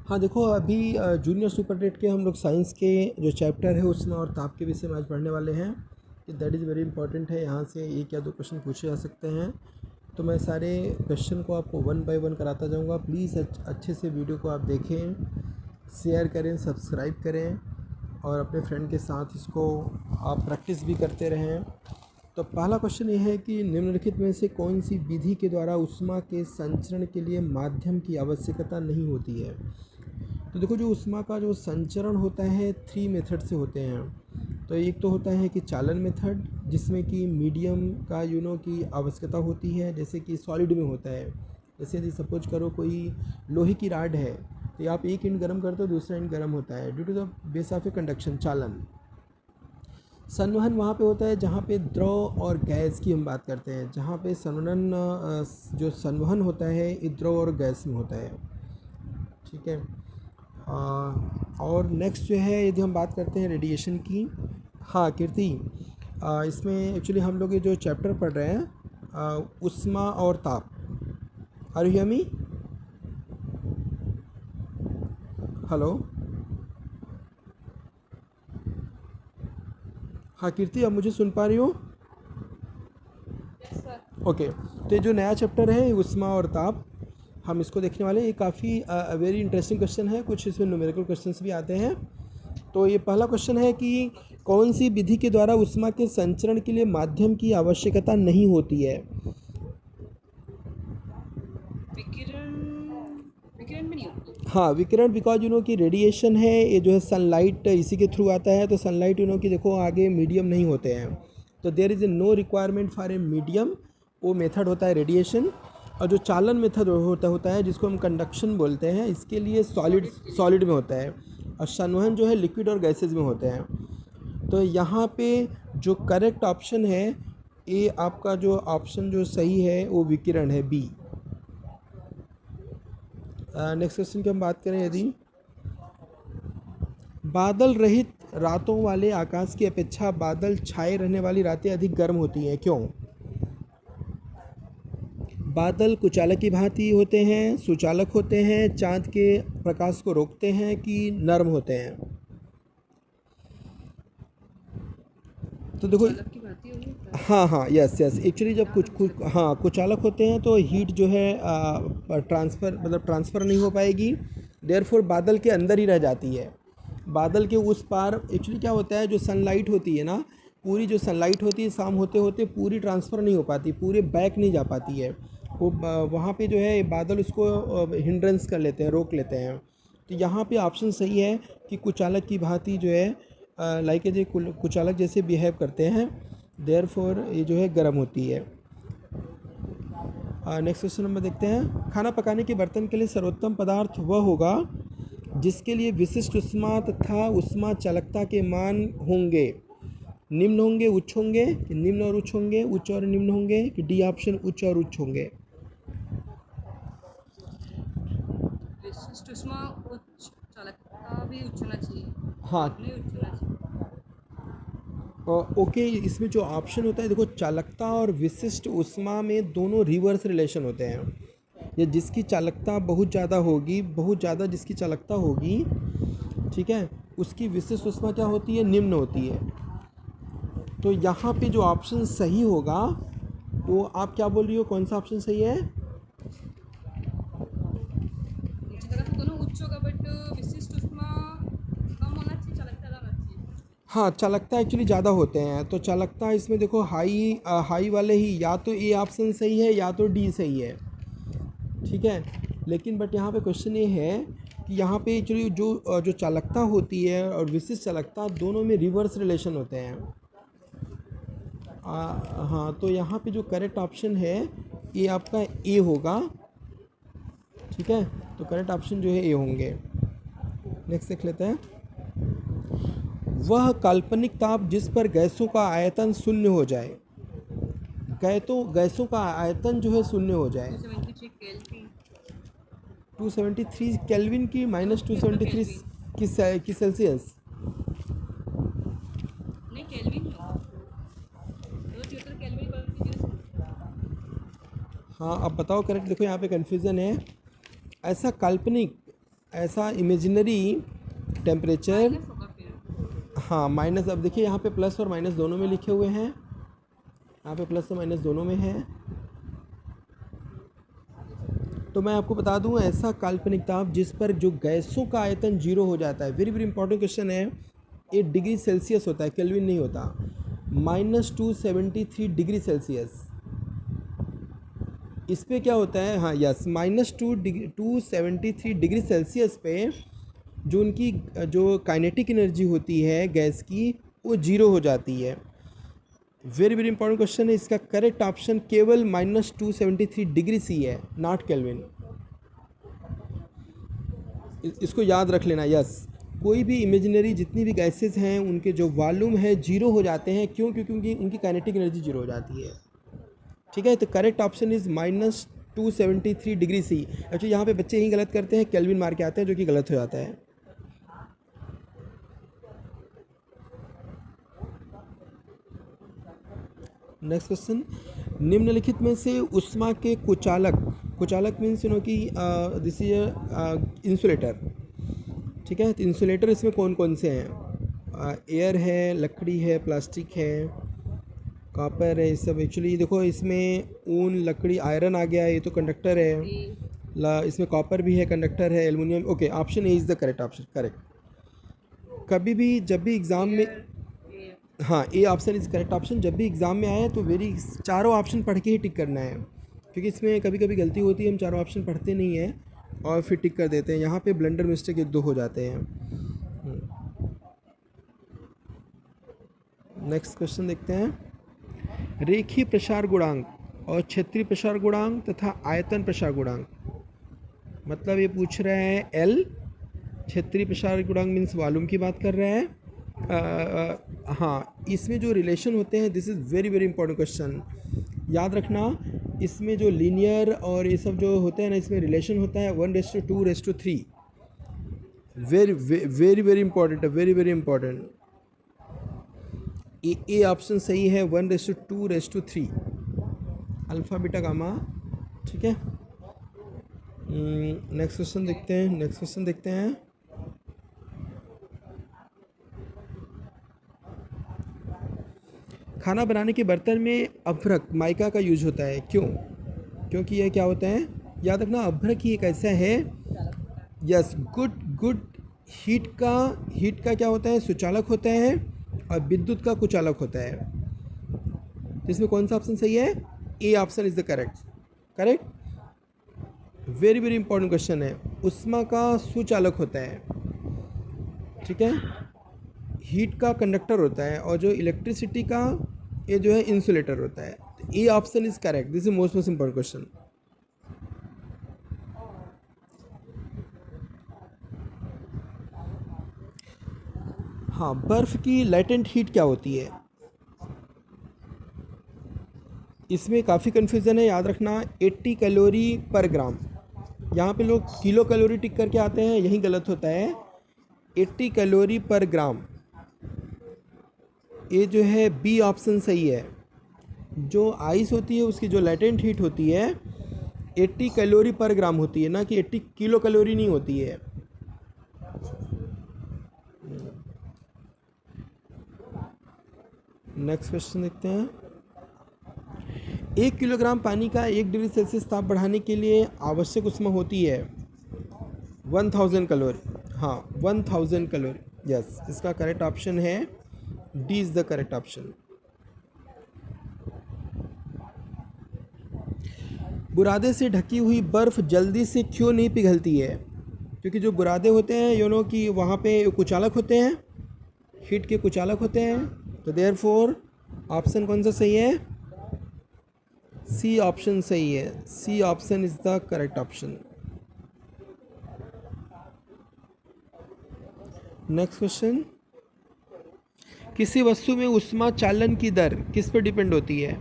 हाँ देखो, अभी जूनियर सुपरटेट के हम लोग साइंस के जो चैप्टर है उष्मा और ताप के विषय में आज पढ़ने वाले हैं। दैट इज़ वेरी इंपॉर्टेंट है। यहाँ से एक या दो क्वेश्चन पूछे जा सकते हैं, तो मैं सारे क्वेश्चन को आपको वन बाय वन कराता जाऊँगा। प्लीज़ अच्छे से वीडियो को आप देखें, शेयर करें, सब्सक्राइब करें और अपने फ्रेंड के साथ इसको आप प्रैक्टिस भी करते रहें। तो पहला क्वेश्चन ये है कि निम्नलिखित में से कौन सी विधि के द्वारा ऊष्मा के संचरण के लिए माध्यम की आवश्यकता नहीं होती है। तो देखो, जो ऊष्मा का जो संचरण होता है 3 मेथड से होते हैं। तो एक तो होता है कि चालन मेथड, जिसमें कि मीडियम का की आवश्यकता होती है, जैसे कि सॉलिड में होता है। जैसे यदि सपोज करो कोई लोहे की राड है, तो आप एक इंड गर्म करते हो, दूसरा इंड गर्म होता है due to the base of a conduction, चालन। संवहन वहाँ पे होता है जहाँ पे द्रव और गैस की हम बात करते हैं, जहाँ पे संवहन जो संवहन होता है ये द्रव और गैस में होता है। ठीक है। और नेक्स्ट जो है, यदि हम बात करते हैं रेडिएशन की। हाँ कीर्ति, इसमें एक्चुअली हम लोग ये जो चैप्टर पढ़ रहे हैं ऊष्मा और ताप। Are you hear me? Hello. हाँ कीर्ति, अब मुझे सुन पा रही हो? ओके। तो ये जो नया चैप्टर है ऊष्मा और ताप, हम इसको देखने वाले हैं। ये काफ़ी वेरी इंटरेस्टिंग क्वेश्चन है, कुछ इसमें न्यूमेरिकल क्वेश्चंस भी आते हैं। तो ये पहला क्वेश्चन है कि कौन सी विधि के द्वारा ऊष्मा के संचरण के लिए माध्यम की आवश्यकता नहीं होती है। विकिरण में नहीं होती। हाँ, विकिरण, बिकॉज कि रेडिएशन है, ये जो है सनलाइट इसी के थ्रू आता है। तो सनलाइट कि देखो आगे मीडियम नहीं होते हैं, तो there is a no requirement for a medium. वो मेथड होता है रेडिएशन। और जो चालन मेथड होता है, जिसको हम कंडक्शन बोलते हैं, इसके लिए सॉलिड में होता है। और संवहन जो है लिक्विड और गैसेज में होते हैं। तो यहाँ पे जो करेक्ट ऑप्शन है, ये आपका जो ऑप्शन जो सही है वो विकिरण है, बी। नेक्स्ट क्वेश्चन की हम बात करें, यदि बादल रहित रातों वाले आकाश की अपेक्षा बादल छाए रहने वाली रातें अधिक गर्म होती हैं, क्यों? बादल कुचालक की भांति होते हैं, सुचालक होते हैं, चांद के प्रकाश को रोकते हैं, कि नर्म होते हैं? तो देखो, हाँ हाँ, यस यस, एक्चुअली जब कुचालक होते हैं तो हीट जो है ट्रांसफ़र नहीं हो पाएगी, देयरफॉर बादल के अंदर ही रह जाती है। बादल के उस पार एक्चुअली क्या होता है, जो सनलाइट होती है ना, पूरी जो सनलाइट होती है शाम होते होते पूरी ट्रांसफ़र नहीं हो पाती, पूरे बैक नहीं जा पाती है। वो वहाँ पे जो है बादल उसको हिंड्रेंस कर लेते हैं, रोक लेते हैं। तो यहाँ पे ऑप्शन सही है कि कुचालक की भांति जो है लाइक जो कुचालक जैसे बिहेव करते हैं, देयरफॉर ये जो है गर्म होती है। नेक्स्ट क्वेश्चन नंबर देखते हैं। खाना पकाने के बर्तन के लिए सर्वोत्तम पदार्थ वह होगा जिसके लिए विशिष्ट ऊष्मा तथा ऊष्मा चालकता के मान होंगे। निम्न होंगे, उच्च होंगे, कि निम्न और उच्च होंगे, उच्च और निम्न होंगे, कि डी ऑप्शन उच्च और उच्च होंगे? विशिष्ट ऊष्मा उच्च, चालकता भी उच्च होना चाहिए। हाँ दोनों ही उच्च होना चाहिए। ओके, इसमें जो ऑप्शन होता है, देखो चालकता और विशिष्ट ऊष्मा में दोनों रिवर्स रिलेशन होते हैं। ये जिसकी चालकता बहुत ज़्यादा होगी, बहुत ज़्यादा जिसकी चालकता होगी, ठीक है, उसकी विशिष्ट ऊष्मा क्या होती है, निम्न होती है। तो यहाँ पे जो ऑप्शन सही होगा वो आप क्या बोल रही हो, कौन सा ऑप्शन सही है? मुझे लगा था दोनों उच्च होगा, बट विशिष्ट ऊष्मा कम होना चाहिए, चालकता ज़्यादा होना चाहिए। हाँ, चालकता एक्चुअली ज़्यादा होते हैं। तो चालकता इसमें देखो हाई वाले ही, या तो ए ऑप्शन सही है या तो डी सही है, ठीक है। लेकिन बट यहाँ पे क्वेश्चन ये है कि यहाँ पे एक्चुअली जो चालकता होती है और विशिष्ट चालकता दोनों में रिवर्स रिलेशन होते हैं। हाँ, तो यहाँ पे जो करेक्ट ऑप्शन है ये आपका ए होगा, ठीक है। तो करेक्ट ऑप्शन जो है ए होंगे। नेक्स्ट देख लेते हैं। वह काल्पनिक ताप जिस पर गैसों का आयतन शून्य हो जाए, गैसों का आयतन जो है शून्य हो जाए। 273 केल्विन। 273 केल्विन की माइनस 273 की सेल्सियस? नहीं, केल्विन में 273 केल्विन पर। हाँ, अब बताओ करेक्ट। देखो यहाँ पे कन्फ्यूज़न है। ऐसा काल्पनिक ऐसा इमेजिनरी टेम्परेचर, माइनस होगा फिर। हाँ माइनस, अब देखिए यहाँ पे प्लस और माइनस दोनों में लिखे हुए हैं, यहाँ पे प्लस और माइनस दोनों में है। तो मैं आपको बता दूं, ऐसा काल्पनिक ताप जिस पर जो गैसों का आयतन जीरो हो जाता है, वेरी वेरी इंपॉर्टेंट क्वेश्चन है, 8 डिग्री सेल्सियस होता है, केल्विन नहीं होता, -273 डिग्री सेल्सियस। इस पे क्या होता है, हाँ यस, -273 डिग्री सेल्सियस पे जो उनकी जो काइनेटिक एनर्जी होती है गैस की, वो जीरो हो जाती है। वेरी वेरी इंपॉर्टेंट क्वेश्चन है। इसका करेक्ट ऑप्शन केवल -273 डिग्री सी है, नॉट केल्विन। इसको याद रख लेना। यस, कोई भी इमेजिनरी जितनी भी गैसेस हैं उनके जो वॉल्यूम है जीरो हो जाते हैं, क्यों? क्योंकि उनकी काइनेटिक एनर्जी जीरो हो जाती है। ठीक है, तो correct option is -273 degree C. Actually यहाँ पे बच्चे ही गलत करते हैं, केल्विन मार के आते हैं, जो कि गलत हो जाता है। नेक्स्ट क्वेश्चन, निम्नलिखित में से उष्मा के कुचालक, कुचालक मीन्स कि दिस इज इंसुलेटर। ठीक है, तो इंसुलेटर इसमें कौन कौन से हैं? एयर है, लकड़ी है, प्लास्टिक है, कॉपर है, ये सब। एक्चुअली देखो इसमें ऊन, लकड़ी, आयरन आ गया, ये तो कंडक्टर है। इसमें कॉपर भी है, कंडक्टर है, aluminium. Okay, option A is the correct option, correct. कभी भी जब भी एग्ज़ाम में, हाँ A option is correct option, जब भी एग्ज़ाम में आए तो वेरी चारों ऑप्शन पढ़ के ही टिक करना है, क्योंकि इसमें कभी कभी गलती होती है, हम चारों ऑप्शन पढ़ते नहीं हैं और फिर टिक कर देते हैं। यहाँ पे ब्लंडर मिस्टेक एक दो हो जाते हैं। नेक्स्ट क्वेश्चन देखते हैं। रेखीय प्रसार गुणांक और क्षेत्रीय प्रसार गुणांक तथा आयतन प्रसार गुणांक, मतलब ये पूछ रहा है एल। क्षेत्रीय प्रसार गुणांक मीन्स वॉल्यूम की बात कर रहा है। हाँ, इसमें जो रिलेशन होते हैं, this is very very important question, याद रखना। इसमें जो लीनियर और ये सब जो होते हैं ना, इसमें रिलेशन होता है 1:2:3। वेरी वेरी वेरी इंपॉर्टेंट है, very very important. A option सही है, 1:2:3, अल्फ़ा बीटा गामा। ठीक है, नेक्स्ट क्वेश्चन देखते हैं, नेक्स्ट क्वेश्चन देखते हैं। खाना बनाने के बर्तन में अभ्रक माइका का यूज होता है, क्यों? क्योंकि यह क्या होता है, याद रखना, अभ्रक ही एक ऐसा है, यस, गुड हीट का क्या होता है, सुचालक होता है, और विद्युत का कुचालक होता है। तो इसमें कौन सा ऑप्शन सही है? A option is the correct. Very very important question है। उष्मा का सुचालक होता है, ठीक है, हीट का कंडक्टर होता है, और जो इलेक्ट्रिसिटी का ये जो है इंसुलेटर होता है। A option is correct, this is most important question. हाँ, बर्फ की लेटेंट हीट क्या होती है? इसमें काफ़ी कन्फ्यूज़न है, याद रखना। 80 कैलोरी पर ग्राम, यहाँ पे लोग किलो कैलोरी टिक करके आते हैं, यही गलत होता है। 80 कैलोरी पर ग्राम, ये जो है बी ऑप्शन सही है। जो आइस होती है उसकी जो लेटेंट हीट होती है 80 कैलोरी पर ग्राम होती है, ना कि 80 किलो कैलोरी नहीं होती है। नेक्स्ट क्वेश्चन देखते हैं। 1 किलोग्राम पानी का 1 डिग्री सेल्सियस ताप बढ़ाने के लिए आवश्यक ऊष्मा होती है 1000 कैलोरी। हाँ, 1000 कैलोरी, यस, इसका करेक्ट ऑप्शन है D is the correct option. बुरादे से ढकी हुई बर्फ़ जल्दी से क्यों नहीं पिघलती है? क्योंकि जो बुरादे होते हैं यू नो कि वहाँ पे कुचालक होते हैं, हीट के कुचालक होते हैं। तो देयरफॉर ऑप्शन कौन सा सही है? सी ऑप्शन सही है, C option is the correct option. Next question, किसी वस्तु में ऊष्मा चालन की दर किस पर डिपेंड होती है?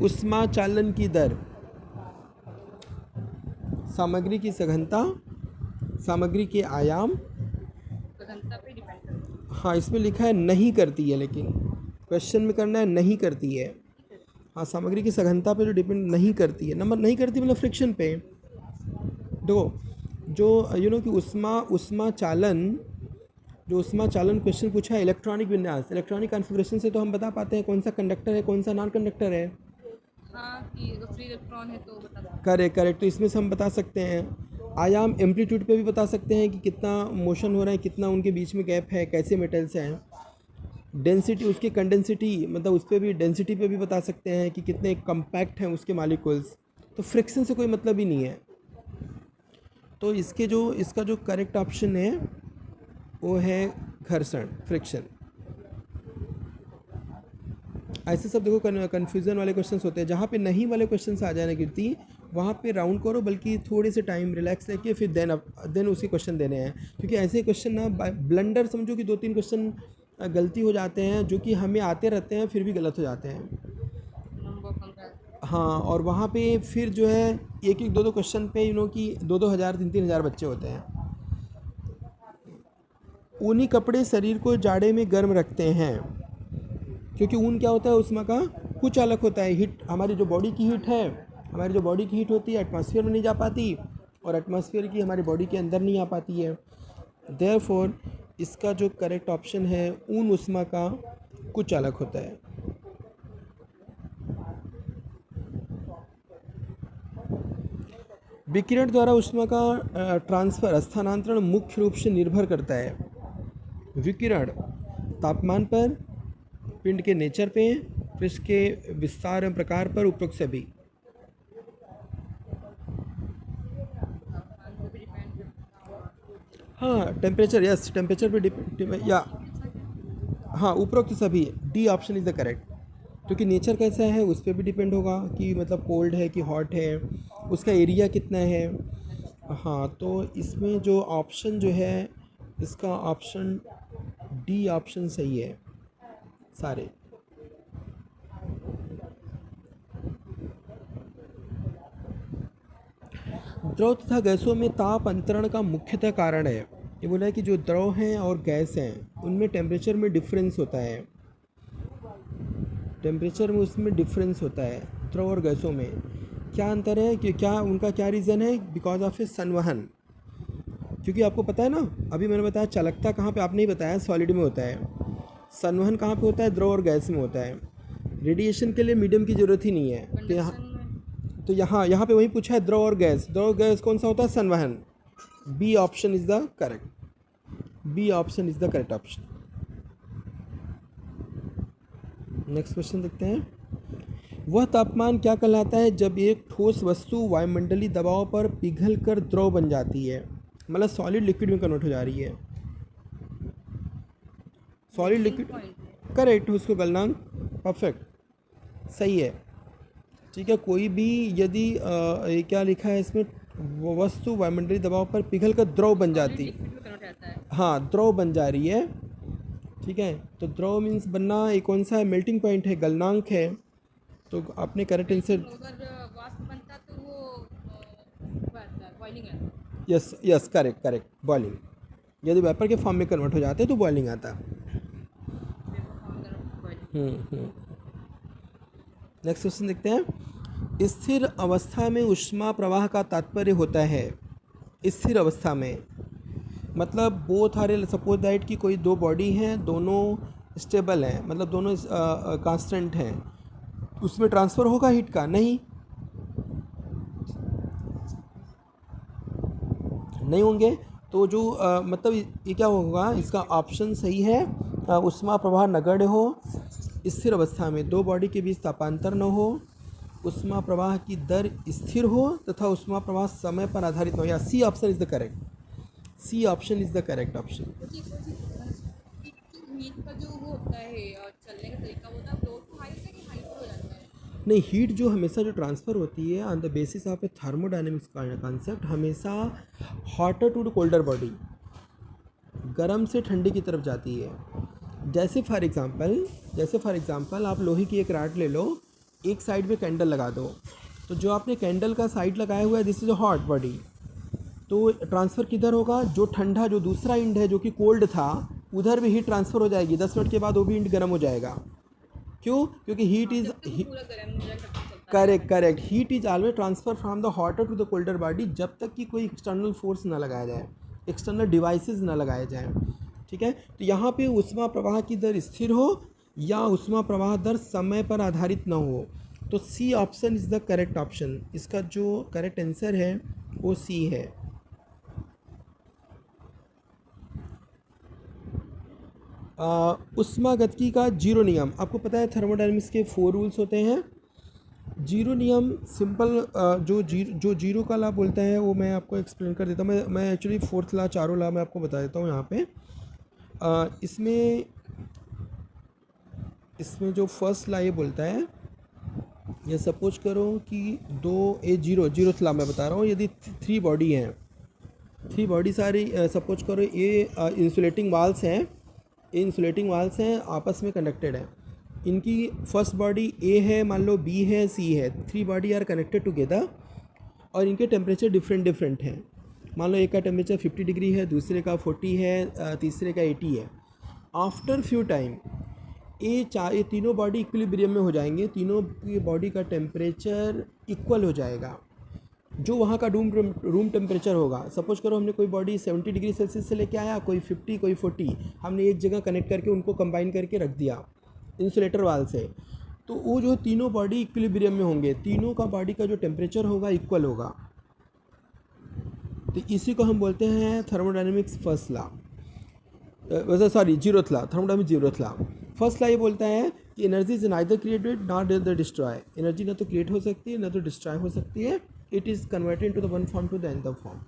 ऊष्मा चालन की दर, सामग्री की सघनता, सामग्री के आयाम। सघनता पे डिपेंड करता है। हाँ, इसमें लिखा है नहीं करती है, लेकिन क्वेश्चन में करना है नहीं करती है। हाँ, सामग्री की सघनता पे जो डिपेंड नहीं करती है, नंबर नहीं करती मतलब फ्रिक्शन पे। देखो, जो कि उष्मा चालन, जो उष्मा चालन क्वेश्चन पूछा है इलेक्ट्रॉनिक विन्यास, इलेक्ट्रॉनिक कॉन्फ़िगरेशन से तो हम बता पाते हैं कौन सा कंडक्टर है कौन सा नॉन कंडक्टर है। हाँ कि अगर फ्री इलेक्ट्रॉन है तो बता सकते करेक्ट करेक्ट, तो इसमें से हम बता सकते हैं। आयाम एम्पलीट्यूड पे भी बता सकते हैं कि कितना मोशन हो रहा है, कितना उनके बीच में गैप है, कैसे मेटल्स हैं। डेंसिटी, उसकी कंडेंसिटी, मतलब उस पर भी डेंसिटी पे भी बता सकते हैं कि कितने कम्पैक्ट हैं उसके मालिक्यूल्स। तो फ्रिक्शन से कोई मतलब ही नहीं है। तो इसका जो करेक्ट ऑप्शन है वो है घर्षण, फ्रिक्शन। ऐसे सब देखो कन्फ्यूज़न वाले क्वेश्चंस होते हैं। जहाँ पे नहीं वाले क्वेश्चंस आ जाए ना कीर्ति, वहाँ पे राउंड करो, बल्कि थोड़े से टाइम रिलैक्स लेके फिर देन उसी क्वेश्चन देने हैं। क्योंकि ऐसे क्वेश्चन ना ब्लंडर समझो कि 2-3 क्वेश्चन गलती हो जाते हैं जो कि हमें आते रहते हैं फिर भी गलत हो जाते हैं। नंबर कम रहता हाँ, और वहाँ पे फिर जो है एक एक दो दो क्वेश्चन पे कि 2-2 हज़ार 3-3 हज़ार बच्चे होते हैं। ऊनी कपड़े शरीर को जाड़े में गर्म रखते हैं, क्योंकि ऊन क्या होता है उसमें का कुछ अलग होता है। हीट, हमारी जो बॉडी की हीट है, हमारी जो बॉडी की हीट होती है एटमॉस्फेयर में नहीं जा पाती, और एटमॉस्फेयर की हमारी बॉडी के अंदर नहीं आ पाती है। देयरफॉर इसका जो करेक्ट ऑप्शन है ऊन उष्मा का कुछ अलग होता है। विकिरण द्वारा उष्मा का ट्रांसफ़र, स्थानांतरण मुख्य रूप से निर्भर करता है। विकिरण तापमान पर, पिंड के नेचर पे, पृष्ठ के विस्तार एवं प्रकार पर, उपरोक्त सभी। तापमान पे भी डिपेंड करता है। हाँ, टेम्परेचर, यस, टेम्परेचर पे डिपेंड, या हाँ उपरोक्त सभी, D option is the correct. क्योंकि नेचर कैसा है उस पर भी डिपेंड होगा कि मतलब कोल्ड है कि हॉट है, उसका एरिया कितना है। हाँ, तो इसमें जो ऑप्शन जो है इसका ऑप्शन डी ऑप्शन सही है सारे। द्रव तथा गैसों में ताप अंतरण का मुख्यतः कारण है। ये बोला है कि जो द्रव हैं और गैस हैं उनमें टेम्परेचर में डिफरेंस होता है, टेम्परेचर में उसमें डिफरेंस होता है। द्रव और गैसों में क्या अंतर है, कि क्या उनका क्या रीज़न है, बिकॉज ऑफ ए संवहन। क्योंकि आपको पता है ना, अभी मैंने बताया चालकता कहाँ पे आपने ही बताया, सॉलिड में होता है। संवहन कहाँ पे होता है, द्रव और गैस में होता है। रेडिएशन के लिए मीडियम की ज़रूरत ही नहीं है। तो यहाँ पे वही पूछा है, द्रव और गैस। द्रव और गैस कौन सा होता है, संवहन। B option is the correct, B option is the correct option. Next question देखते हैं। वह तापमान क्या कहलाता है जब एक ठोस वस्तु वायुमंडलीय दबाव पर पिघल कर द्रव बन जाती है, मतलब सॉलिड लिक्विड में कन्वर्ट हो जा रही है। सॉलिड लिक्विड, करेक्ट, उसको गलनांक, परफेक्ट, सही है। ठीक है, कोई भी यदि ये क्या लिखा है इसमें, वो वस्तु वायुमंडलीय दबाव पर पिघल कर द्रव बन जाती, हाँ द्रव बन जा रही है। ठीक है, तो द्रव मीन्स बनना, ये कौन सा है, मेल्टिंग पॉइंट है, गलनांक है। तो आपने करेक्ट आंसर, अगर वाष्प बनता तो वो बॉइलिंग है। Yes yes, correct correct, boiling. यदि वेपर के फॉर्म में कन्वर्ट हो जाते तो बॉइलिंग आता। नेक्स्ट क्वेश्चन देखते हैं। स्थिर अवस्था में ऊष्मा प्रवाह का तात्पर्य होता है, स्थिर अवस्था में मतलब बोथ आर, सपोज दैट कि कोई दो बॉडी हैं, दोनों स्टेबल हैं, मतलब दोनों कांस्टेंट हैं, उसमें ट्रांसफ़र होगा हीट का, नहीं होंगे। तो जो मतलब ये क्या होगा, इसका ऑप्शन सही है, ऊष्मा प्रवाह नगण्य हो, स्थिर अवस्था में दो बॉडी के बीच तापांतर न हो, ऊष्मा प्रवाह की दर स्थिर हो तथा ऊष्मा प्रवाह समय पर आधारित न हो। या C option is the correct, C option is the correct option. Heat का जो वो होता है और चलने का तरीका होता है, लो टू हाई होता है कि हाई टू हो जाता है? नहीं, हीट जो हमेशा जो ट्रांसफ़र होती है on the basis of A thermodynamics concept, हमेशा हॉटर टू कोल्डर बॉडी, गर्म से ठंडे की तरफ जाती है। जैसे फॉर एग्ज़ाम्पल आप लोहे की एक रॉड ले लो, एक साइड में कैंडल लगा दो, तो जो आपने कैंडल का साइड लगाया हुआ है this is a hot body, तो ट्रांसफ़र किधर होगा, जो ठंडा, जो दूसरा एंड है जो कि कोल्ड था, उधर भी हीट ट्रांसफ़र हो जाएगी। 10 मिनट के बाद वो भी एंड गर्म हो जाएगा। क्यों, क्योंकि हीट इज़, पूरा गर्म हो जाएगा। Correct heat is always transfer from the hotter to the colder body जब तक कि कोई एक्सटर्नल फोर्स ना लगाया जाए, एक्सटर्नल डिवाइसेस ना लगाए जाएं। ठीक है, तो यहाँ पे ऊष्मा प्रवाह की दर स्थिर हो या ऊष्मा प्रवाह दर समय पर आधारित ना हो, तो C option is the correct option. इसका जो करेक्ट आंसर है वो सी है। ऊष्मागतिकी का जीरो नियम, आपको पता है थर्मोडायनेमिक्स के 4 रूल्स होते हैं। जीरो नियम सिंपल, जो जीरो का लॉ बोलता है वो मैं आपको एक्सप्लेन कर देता हूँ। मैं एक्चुअली फोर्थ लॉ, चारों लॉ मैं आपको बता देता हूँ यहाँ पे। इसमें जो फर्स्ट लॉ ये बोलता है, ये सपोज करो कि जीरोथ लॉ मैं बता रहा हूँ, यदि 3 बॉडी हैं, 3 बॉडी सारी सपोज करो ये इंसुलेटिंग वाल्स हैं, ये इंसुलेटिंग वाल्स हैं, आपस में कनेक्टेड है। इनकी फर्स्ट बॉडी ए है, मान लो बी है, सी है, 3 बॉडी आर कनेक्टेड टुगेदर और इनके टेम्परेचर डिफरेंट हैं। मान लो एक का टेम्परेचर 50 डिग्री है, दूसरे का 40 है, तीसरे का 80 है। आफ्टर फ्यू टाइम ये तीनों बॉडी इक्विलिब्रियम में हो जाएंगे, तीनों की बॉडी का टेम्परेचर इक्वल हो जाएगा। जो वहाँ का रूम टेम्परेचर होगा, सपोज करो हमने कोई बॉडी 70 डिग्री सेल्सियस से लेके आया, कोई 50, कोई 40, हमने एक जगह कनेक्ट करके उनको कंबाइन करके रख दिया इंसुलेटर वाल से, तो वो जो तीनों बॉडी इक्विलिब्रियम में होंगे, तीनों का बॉडी का जो टेम्परेचर होगा इक्वल होगा। तो इसी को हम बोलते हैं thermodynamics first law, zeroth law, thermodynamics zeroth law. First law ये बोलता है कि energy is neither created not destroy, energy ना तो क्रिएट हो सकती है ना तो डिस्ट्रॉय हो सकती है, it is converted to the one form to the another form.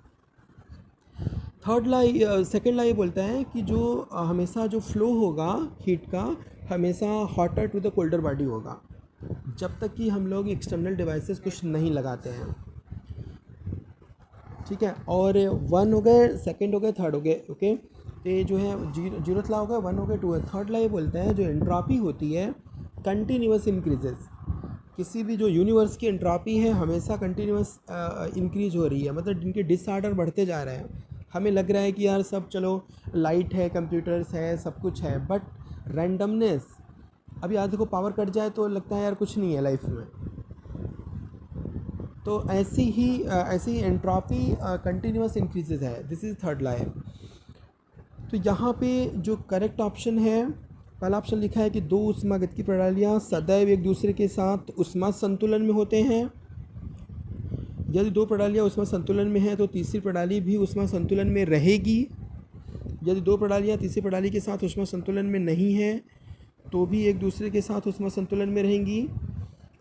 Second law ये बोलता है कि जो हमेशा जो फ्लो होगा हीट का, हमेशा hotter to the colder body होगा, जब तक कि हम लोग एक्सटर्नल डिवाइसेस कुछ नहीं लगाते हैं। ठीक है, और 1 हो गए, सेकेंड हो गए, थर्ड हो गए, ओके। तो ये जो है जीरोथ लॉ हो गया, 1 हो गए, 2 है। थर्ड लॉ ये बोलता है जो एंट्रोपी होती है कंटिन्यूस इंक्रीजेस, किसी भी जो यूनिवर्स की एंट्रोपी है हमेशा कंटिन्यूस इंक्रीज हो रही है, मतलब इनके डिसऑर्डर बढ़ते जा रहे हैं। हमें लग रहा है कि यार सब चलो लाइट है, कंप्यूटर्स है, सब कुछ है, बट रैंडमनेस, अभी आज देखो पावर कट जाए तो लगता है यार कुछ नहीं है लाइफ में। तो ऐसी ही एंट्रोपी कंटिन्यूस इंक्रीजेज है, दिस इज थर्ड लॉ है। तो यहाँ पे जो करेक्ट ऑप्शन है, पहला ऑप्शन लिखा है कि 2 ऊष्मागतिकी प्रणालियाँ सदैव एक दूसरे के साथ ऊष्मा संतुलन में होते हैं। यदि 2 प्रणालियाँ ऊष्मा संतुलन में हैं तो तीसरी प्रणाली भी ऊष्मा संतुलन में रहेगी। यदि 2 प्रणालियाँ तीसरी प्रणाली के साथ ऊष्मा संतुलन में नहीं हैं तो भी एक दूसरे के साथ ऊष्मा संतुलन में रहेंगी।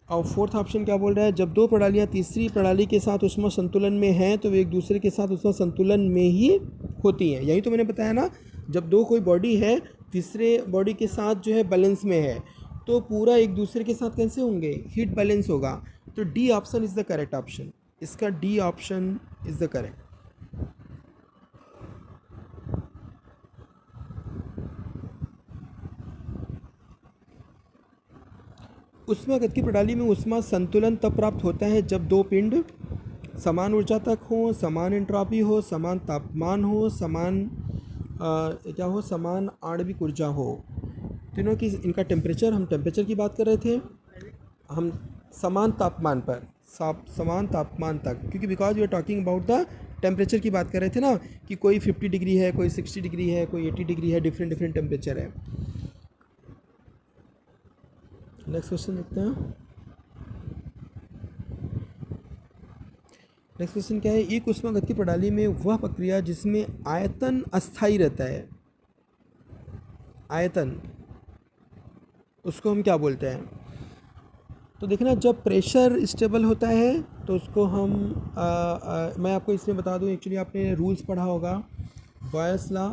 और फोर्थ ऑप्शन क्या बोल रहा है, जब 2 प्रणालियाँ तीसरी प्रणाली के साथ ऊष्मा संतुलन में हैं तो वे एक दूसरे के साथ ऊष्मा संतुलन में ही होती हैं। यही तो मैंने बताया ना, जब कोई बॉडी है तीसरे बॉडी के साथ जो है बैलेंस में है तो पूरा एक दूसरे के साथ कैसे होंगे, हीट बैलेंस होगा। तो D option is the correct option, इसका D option is the correct. ऊष्मागतिकी प्रणाली में ऊष्मा संतुलन तब प्राप्त होता है जब 2 पिंड समान ऊर्जा तक हो, समान एंट्रोपी हो, समान तापमान हो, समान आणविक ऊर्जा हो। तीनों की इनका टेम्परेचर, हम टेम्परेचर की बात कर रहे थे, हम समान तापमान तक, क्योंकि because we are talking about the temperature की बात कर रहे थे ना, कि कोई 50 डिग्री है, कोई 60 डिग्री है, कोई 80 डिग्री है, डिफरेंट टेम्परेचर है। नेक्स्ट क्वेश्चन देखते हैं। नेक्स्ट क्वेश्चन क्या है, एक ऊष्मागतिकी प्रणाली में वह प्रक्रिया जिसमें आयतन अस्थायी रहता है, आयतन, उसको हम क्या बोलते हैं। तो देखना, जब प्रेशर स्टेबल होता है तो उसको हम मैं आपको इसमें बता दूं, एक्चुअली आपने रूल्स पढ़ा होगा, Boyle's law,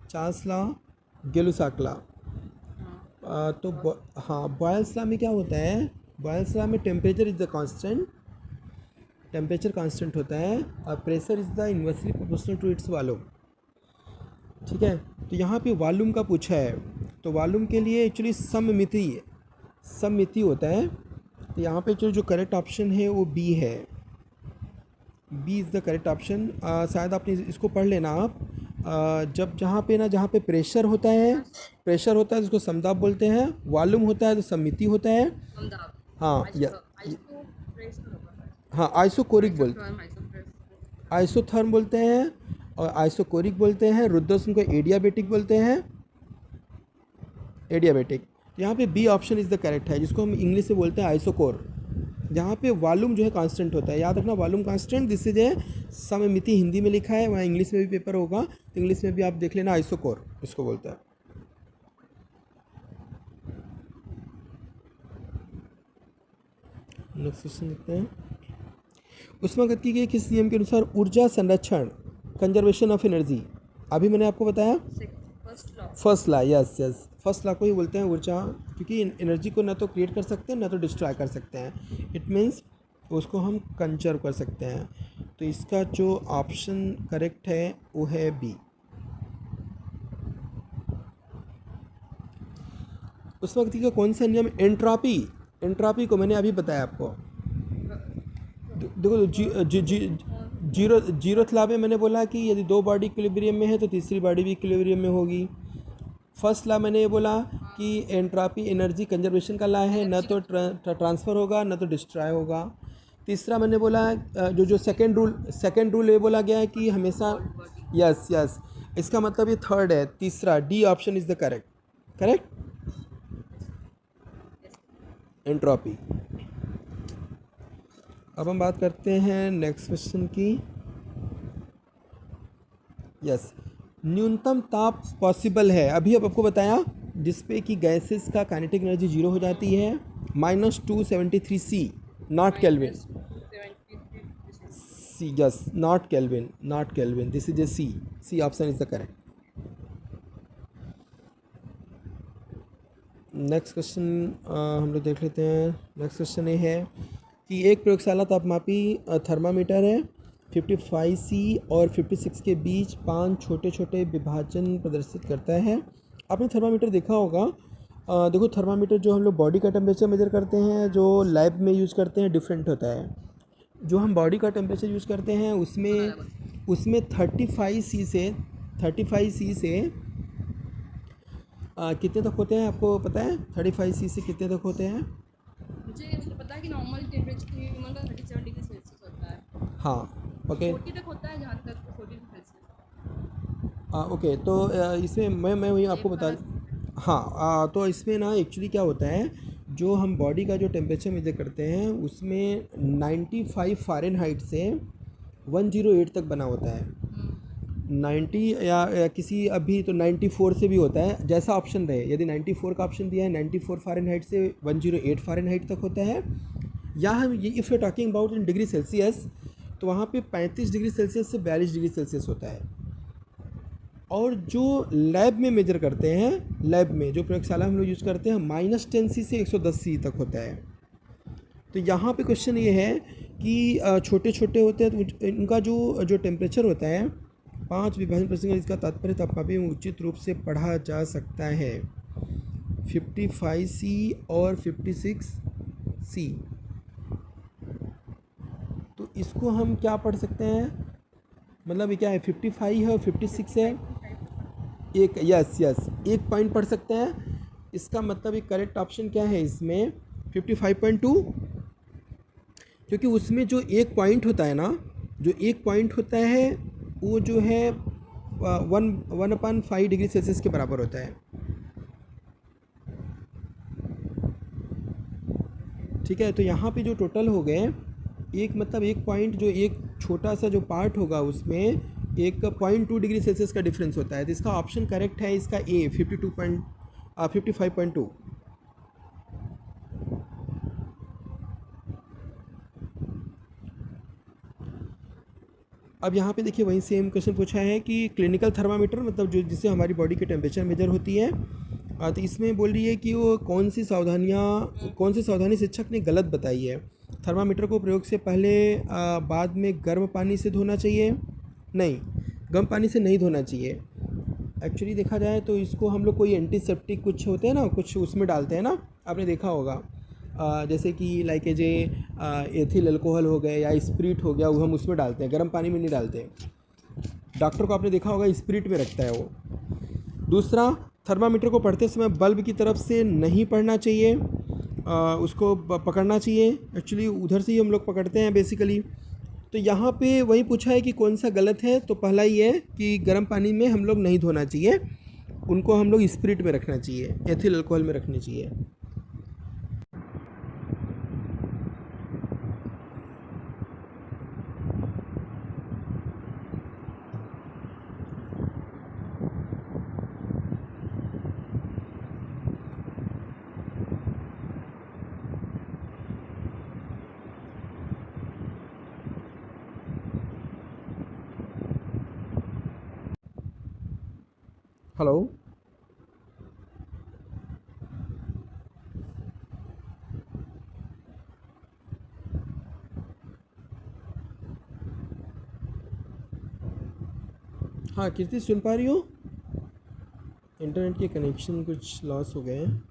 Charles law, Gay Lussac law. तो बॉयल्स लॉ में क्या होता है, बॉयल्स लॉ में temperature is the constant, temperature constant होता है और pressure is the inversely proportional to its volume. ठीक है, तो यहाँ पे वॉल्यूम का पूछा है, तो वॉल्यूम के लिए एक्चुअली सममिति होता है। तो यहाँ पे जो करेक्ट ऑप्शन है वो बी है, B is the correct option. शायद आपने इसको पढ़ लेना आप, जहाँ पे प्रेशर होता है उसको समदाब बोलते हैं, वॉल्यूम होता है तो सममिति होता है। हाँ, हाँ आइसोकोरिक बोलते Isotherm, isopress. आइसोथर्म बोलते हैं और आइसोकोरिक बोलते हैं। रुद्रोष्म को एडियाबेटिक बोलते हैं, एडियाबेटिक। यहाँ पे B option is the correct है, जिसको हम इंग्लिश में बोलते हैं आइसोकोर। जहाँ पे वॉल्यूम जो है कांस्टेंट होता है, याद रखना वॉल्यूम कांस्टेंट, दिस इज ए सममिति हिंदी में लिखा है, वहाँ इंग्लिश में भी पेपर होगा तो इंग्लिश में भी आप देख लेना, आइसोकोर इसको बोलता है। नेक्स्ट क्वेश्चन देखते हैं। ऊष्मागतिकी के किस नियम के अनुसार ऊर्जा संरक्षण, कंजर्वेशन ऑफ एनर्जी, अभी मैंने आपको बताया First law. First law, yes yes, first law को ही बोलते हैं ऊर्जा, क्योंकि एनर्जी को ना तो क्रिएट कर सकते हैं ना तो डिस्ट्रॉय कर सकते हैं। इट मीन्स उसको हम कंजर्व कर सकते हैं। तो इसका जो ऑप्शन करेक्ट है वो है बी। ऊष्मागतिकी का कौन सा नियम, एंट्रोपी, एंट्रोपी को मैंने अभी बताया आपको। देखो जीरोथ लॉ में मैंने बोला कि यदि दो बॉडी इक्विलिब्रियम में है तो तीसरी बॉडी भी इक्विलिब्रियम में होगी। फर्स्ट लॉ मैंने ये बोला कि एंट्रोपी एनर्जी कंजर्वेशन का लॉ है, ना तो ट्रांसफ़र होगा ना तो डिस्ट्रॉय होगा। तीसरा मैंने बोला जो सेकंड रूल ये बोला गया है कि हमेशा, यस यस, इसका मतलब ये थर्ड है, तीसरा D option is the correct entropy. अब हम बात करते हैं नेक्स्ट क्वेश्चन की। यस, न्यूनतम ताप पॉसिबल है, अभी अब आपको बताया, जिसपे कि गैसेस का काइनेटिक एनर्जी जीरो हो जाती है, -273 C, not kelvin, C, yes, not kelvin, this is a C option is the correct. Next question हम लोग देख लेते हैं। नेक्स्ट क्वेश्चन ये है कि एक प्रयोगशाला तापमापी थर्मामीटर है, 55 सी और 56 के बीच 5 छोटे छोटे विभाजन प्रदर्शित करता है। आपने थर्मामीटर देखा होगा। देखो थर्मामीटर जो हम लोग बॉडी का टेम्परेचर मेजर करते हैं, जो लैब में यूज़ करते हैं, डिफरेंट होता है। जो हम बॉडी का टेम्परेचर यूज़ करते हैं उसमें 35 सी से कितने तक होते हैं, आपको पता है 35 सी से कितने तक होते हैं? मुझे ऐसा पता है कि नॉर्मल टेम्परेचर ह्यूमन का 37 डिग्री सेल्सियस होता है। हाँ ओके, 40 तक होता है, जहाँ तक 40 डिग्री सेल्सियस। ओके। तो इसमें मैं वही आपको बता, हाँ तो इसमें ना एक्चुअली क्या होता है, जो हम बॉडी का जो टेम्परेचर मेजर करते हैं उसमें 95 फ़ारेनहाइट से 108 तक बना होता है। 90 या किसी अभी तो 94 से भी होता है, जैसा ऑप्शन रहे। यदि 94 का ऑप्शन दिया है, 94 फ़ारेनहाइट से 108 फ़ारेनहाइट तक होता है। या हम ये if you talking about in degree Celsius, तो वहाँ पे 35 डिग्री सेल्सियस से 42 डिग्री सेल्सियस होता है। और जो लैब में मेजर करते हैं, लैब में जो प्रयोगशाला हम लोग यूज़ करते हैं, -10 सी से 110 सी तक होता है। तो यहाँ पे क्वेश्चन ये है कि छोटे छोटे होते हैं तो इनका जो टेम्परेचर होता है 5 विभाजन प्रसंग, इसका तात्पर्य तापमापी में उचित रूप से पढ़ा जा सकता है 55 सी और 56 सी। तो इसको हम क्या पढ़ सकते हैं, मतलब ये क्या है, 55 है और 56 है, एक, यस एक पॉइंट पढ़ सकते हैं। इसका मतलब एक करेक्ट ऑप्शन क्या है इसमें, 55.2, क्योंकि उसमें जो एक पॉइंट होता है ना, जो एक पॉइंट होता है वो जो है 1/5 डिग्री सेल्सियस के बराबर होता है। ठीक है, तो यहाँ पे जो टोटल हो गए, एक मतलब एक पॉइंट, जो एक छोटा सा जो पार्ट होगा उसमें 1.2 डिग्री सेल्सियस का डिफरेंस होता है। तो इसका ऑप्शन करेक्ट है इसका ए, 55.2। अब यहाँ पे देखिए वही सेम क्वेश्चन पूछा है कि क्लिनिकल थर्मामीटर, मतलब जो जिससे हमारी बॉडी की टेम्परेचर मेजर होती है, तो इसमें बोल रही है कि वो कौन सी सावधानी शिक्षक ने गलत बताई है। थर्मामीटर को प्रयोग से पहले बाद में गर्म पानी से धोना चाहिए, नहीं, गर्म पानी से नहीं धोना चाहिए। एक्चुअली देखा जाए तो इसको हम लोग कोई एंटीसेप्टिक कुछ होते हैं ना, कुछ उसमें डालते हैं ना, आपने देखा होगा, जैसे कि लाइक जे एथिल अल्कोहल हो गए या स्पिरिट हो गया, वो हम उसमें डालते हैं, गर्म पानी में नहीं डालते। डॉक्टर को आपने देखा होगा स्पिरिट में रखता है वो। दूसरा, थर्मामीटर को पढ़ते समय बल्ब की तरफ से नहीं पढ़ना चाहिए। उसको पकड़ना चाहिए। एक्चुअली उधर से ही हम लोग पकड़ते हैं बेसिकली। तो यहाँ पे वही पूछा है कि कौन सा गलत है। तो पहला ये है कि गर्म पानी में हम लोग नहीं धोना चाहिए, उनको हम लोग स्पिरिट में रखना चाहिए, एथिल अल्कोहल में रखनी चाहिए। हेलो, हाँ कीर्ति सुन पा रही हो? इंटरनेट के कनेक्शन कुछ लॉस हो गए हैं।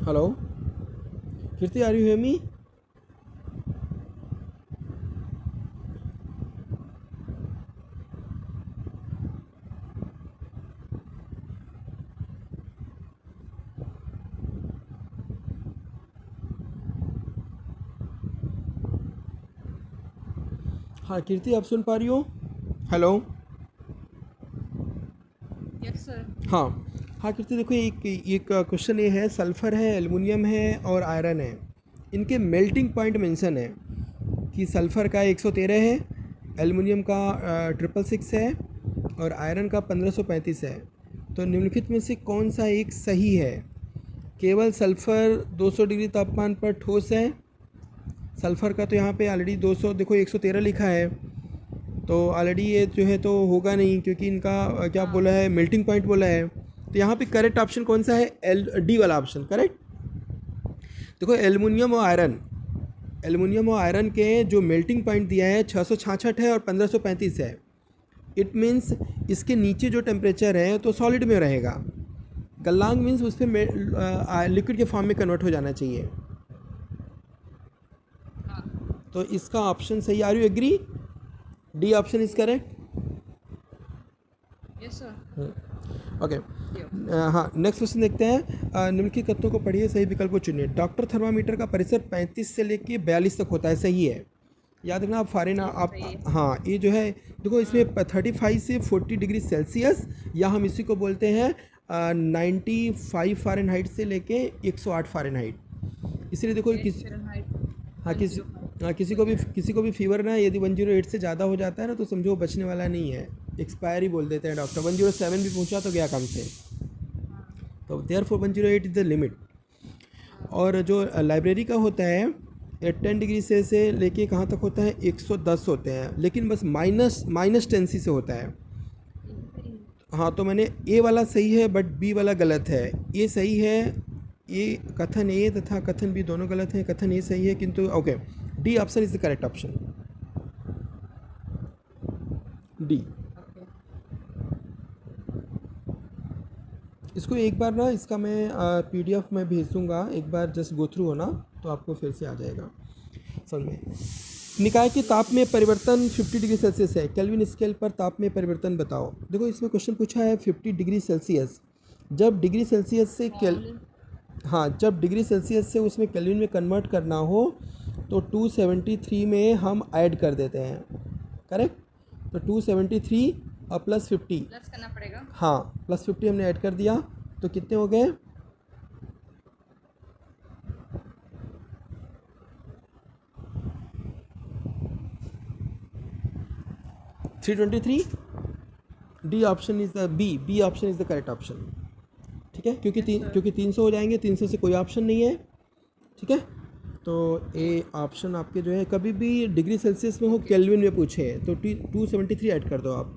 Hello Kirti, are you hear me? हाँ कीर्ति, आप सुन पा रही हो? हेलो। Yes sir. हाँ हाँ कीर्ति, देखो एक क्वेश्चन ये है, सल्फ़र है, एल्युमिनियम है और आयरन है, इनके मेल्टिंग पॉइंट मेंशन है कि सल्फ़र का 113 है, एल्युमिनियम का 666 है और आयरन का 1535 है। तो निम्नलिखित में से कौन सा एक सही है? केवल सल्फ़र 200 डिग्री तापमान पर ठोस है। सल्फ़र का तो यहाँ पे ऑलरेडी 200, देखो 113 लिखा है, तो ऑलरेडी ये जो है तो होगा नहीं, क्योंकि इनका क्या बोला है, मेल्टिंग पॉइंट बोला है। तो यहाँ पे करेक्ट ऑप्शन कौन सा है? डी वाला ऑप्शन करेक्ट। देखो एल्युमिनियम और आयरन के जो मेल्टिंग पॉइंट दिया है 666 है और 1535 है। इट मीन्स इसके नीचे जो टेम्परेचर है तो सॉलिड में रहेगा। गलनांग मीन्स उस पर लिक्विड के फॉर्म में कन्वर्ट हो जाना चाहिए। तो इसका ऑप्शन सही। Are you agree? D option is correct. Yes sir. Okay, हाँ नेक्स्ट क्वेश्चन देखते हैं। निम्नलिखित तत्वों को पढ़िए, सही विकल्प को चुनिए। डॉक्टर थर्मामीटर का परिसर 35 से लेके 42 तक होता है, सही है। याद रखना आप फारेन आप, हाँ ये जो है देखो इसमें 35 से 40 डिग्री सेल्सियस, या हम इसी को बोलते हैं 95 फ़ारेनहाइट से लेके 108 फ़ारेनहाइट। इसलिए देखो किसी को भी फीवर ना, यदि 108 से ज़्यादा हो जाता है ना तो समझो बचने वाला नहीं है, एक्सपायरी बोल देते हैं डॉक्टर। 107 भी पहुंचा तो गया काम से। तो देयरफॉर 108 इज़ द लिमिट। और जो लाइब्रेरी का होता है 10 डिग्री से लेके कहाँ तक होता है, 110 होते हैं, लेकिन बस -10 से होता है। हाँ तो मैंने ए वाला सही है बट बी वाला गलत है। ए सही है, ये कथन ए तथा कथन बी दोनों गलत हैं। कथन ए सही है किंतु okay, D option is the correct option. D. इसको एक बार ना, इसका मैं PDF में भेज दूँगा, एक बार जस्ट गो थ्रू होना तो आपको फिर से आ जाएगा समझ में। निकाय के ताप में परिवर्तन 50 डिग्री सेल्सियस है, केल्विन स्केल पर ताप में परिवर्तन बताओ। देखो इसमें क्वेश्चन पूछा है 50 डिग्री सेल्सियस। जब डिग्री सेल्सियस से जब डिग्री सेल्सियस से उसमें केल्विन में कन्वर्ट करना हो तो 273 में हम ऐड कर देते हैं, करेक्ट। तो 273 और +50 प्लस करना पड़ेगा। हाँ +50 हमने ऐड कर दिया तो कितने हो गए? 323। D option is the B option is the correct option. ठीक है, क्योंकि 300 हो जाएंगे, 300 से कोई ऑप्शन नहीं है। ठीक है, तो ए ऑप्शन आपके जो है, कभी भी डिग्री सेल्सियस में हो केल्विन में पूछे तो 273 ऐड कर दो आप।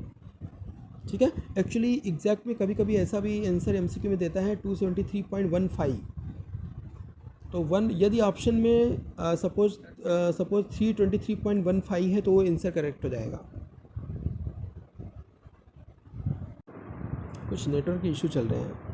ठीक है, एक्चुअली एग्जैक्ट में कभी कभी ऐसा भी आंसर MCQ में देता है 273.15। तो यदि ऑप्शन में सपोज 323.15 है तो वो आंसर करेक्ट हो जाएगा। कुछ नेटवर्क इशू चल रहे हैं।